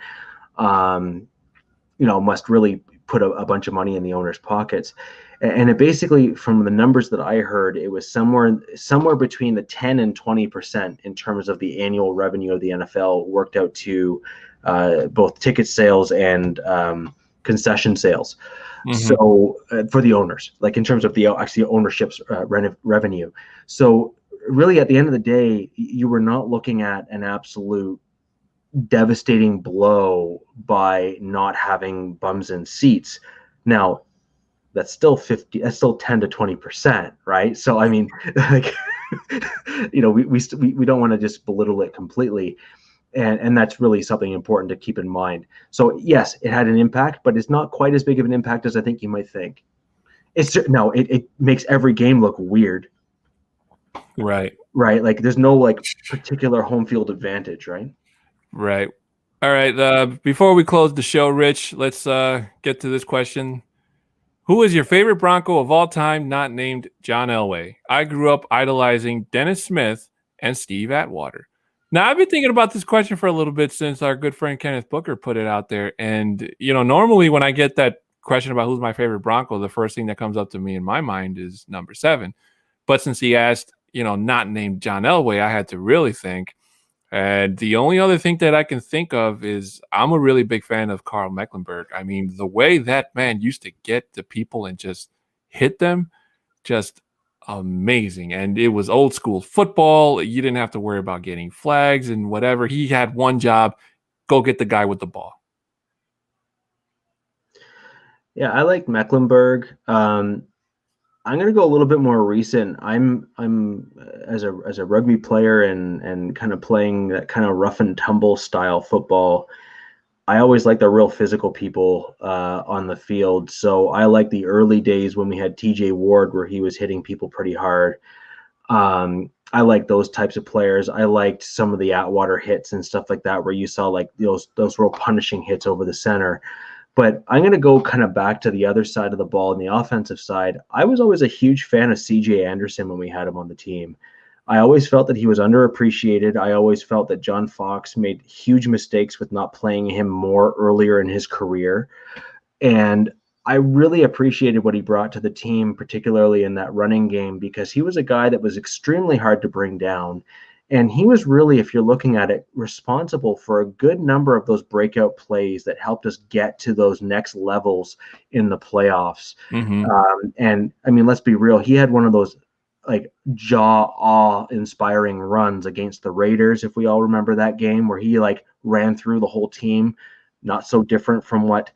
B: must really put a bunch of money in the owners' pockets. And it basically, from the numbers that I heard, it was somewhere between the 10 and 20% in terms of the annual revenue of the NFL worked out to both ticket sales and concession sales. Mm-hmm. So for the owners, like in terms of the actually ownership's revenue. So really, at the end of the day, you were not looking at an absolute devastating blow by not having bums in seats. Now, that's still 10 to 20%, right? So I mean, like, we don't want to just belittle it completely. And that's really something important to keep in mind. So yes, it had an impact, but it's not quite as big of an impact as I think you might think. It makes every game look weird.
A: Right.
B: Like there's no like particular home field advantage, right?
A: Right. All right. Before we close the show, Rich, let's get to this question. Who is your favorite Bronco of all time not named John Elway? I grew up idolizing Dennis Smith and Steve Atwater. Now, I've been thinking about this question for a little bit since our good friend Kenneth Booker put it out there. And, normally when I get that question about who's my favorite Bronco, the first thing that comes up to me in my mind is number 7. But since he asked, not named John Elway, I had to really think. And the only other thing that I can think of is I'm a really big fan of Karl Mecklenburg. I mean, the way that man used to get to people and just hit them, just amazing. And it was old school football. You didn't have to worry about getting flags and whatever. He had one job, go get the guy with the ball.
B: Yeah, I like Mecklenburg. I'm going to go a little bit more recent. I'm as a rugby player and kind of playing that kind of rough and tumble style football. I always like the real physical people on the field. So I like the early days when we had TJ Ward where he was hitting people pretty hard. I like those types of players. I liked some of the Atwater hits and stuff like that where you saw like those real punishing hits over the center. But I'm going to go kind of back to the other side of the ball on the offensive side. I was always a huge fan of CJ Anderson when we had him on the team. I always felt that he was underappreciated. I always felt that John Fox made huge mistakes with not playing him more earlier in his career. And I really appreciated what he brought to the team, particularly in that running game, because he was a guy that was extremely hard to bring down. And he was really, if you're looking at it, responsible for a good number of those breakout plays that helped us get to those next levels in the playoffs. Mm-hmm. And I mean, let's be real. He had one of those like awe-inspiring runs against the Raiders, if we all remember that game, where he like ran through the whole team. Not so different from what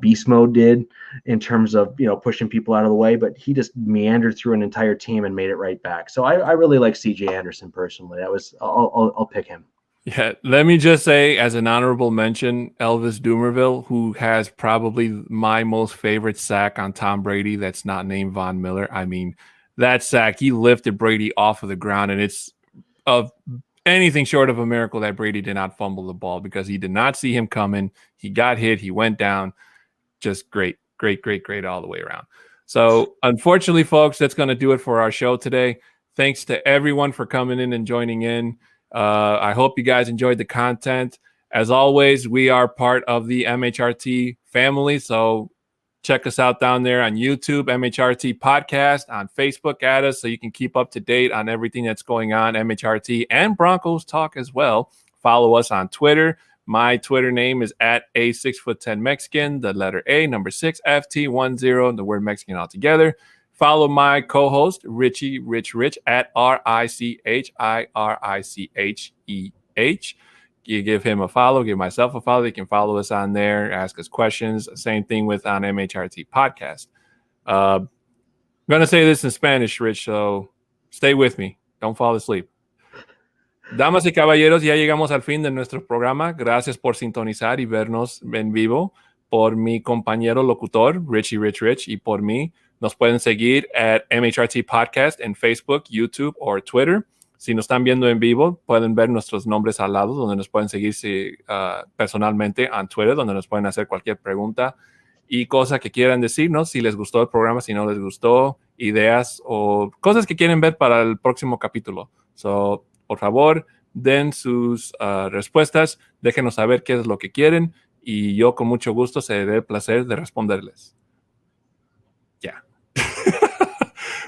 B: Beast Mode did in terms of pushing people out of the way, but he just meandered through an entire team and made it right back. So I really like CJ Anderson personally. I'll pick him.
A: Yeah, let me just say as an honorable mention, Elvis Dumervil, who has probably my most favorite sack on Tom Brady that's not named Von Miller. I mean, that sack, he lifted Brady off of the ground, and it's of anything short of a miracle that Brady did not fumble the ball because he did not see him coming. He got hit. He went down. Just great all the way around. So unfortunately, folks, that's going to do it for our show today. Thanks to everyone for coming in and joining in. I hope you guys enjoyed the content. As always, we are part of the MHRT family. So check us out down there on YouTube, MHRT Podcast, on Facebook, at us so you can keep up to date on everything that's going on, MHRT and Broncos Talk as well. Follow us on Twitter. My Twitter name is at a 6'10" Mexican, the letter A, number 6, FT10, the word Mexican altogether. Follow my co-host, Rich at RICHIRICHEH. You give him a follow, give myself a follow. You can follow us on there, ask us questions. Same thing with on MHRT Podcast. I'm going to say this in Spanish, Rich, so stay with me. Don't fall asleep. Damas y caballeros, ya llegamos al fin de nuestro programa. Gracias por sintonizar y vernos en vivo. Por mi compañero locutor, Rich, y por mí, nos pueden seguir at MHRT Podcast en Facebook, YouTube o Twitter. Si nos están viendo en vivo, pueden ver nuestros nombres al lado, donde nos pueden seguir personalmente en Twitter, donde nos pueden hacer cualquier pregunta y cosa que quieran decirnos, si les gustó el programa, si no les gustó, ideas o cosas que quieren ver para el próximo capítulo. So, por favor, den sus respuestas, déjenos saber qué es lo que quieren y yo con mucho gusto se dé el placer de responderles. Yeah.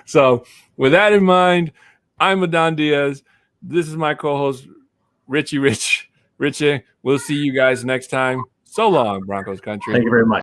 A: So, with that in mind, I'm Adon Diaz. This is my co-host, Richie. We'll see you guys next time. So long, Broncos country.
B: Thank you very much.